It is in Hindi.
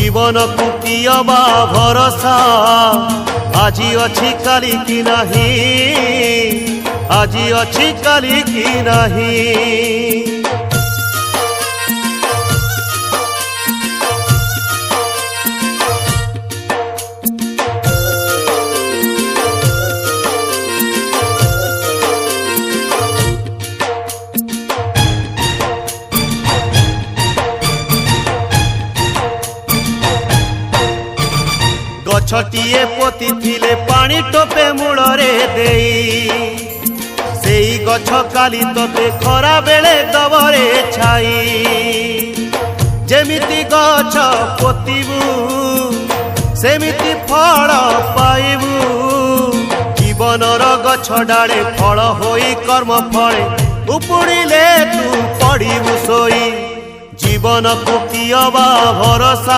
जीवन को कियबा भरोसा आजी अच्छी काली की नहीं आजी अच्छी काली की नहीं। गछटिए पोती थिले पानी टोपे मूलरे देई सेई गछ काली तोते खरा बेले दबरे छाई। जेमिति गछ पोतीबू सेमिति फल पाइबू जीवनर गछ डाले फल होई कर्म फले उपुड़िले तू पड़िबू सोई। जीवन को कियबा भरोसा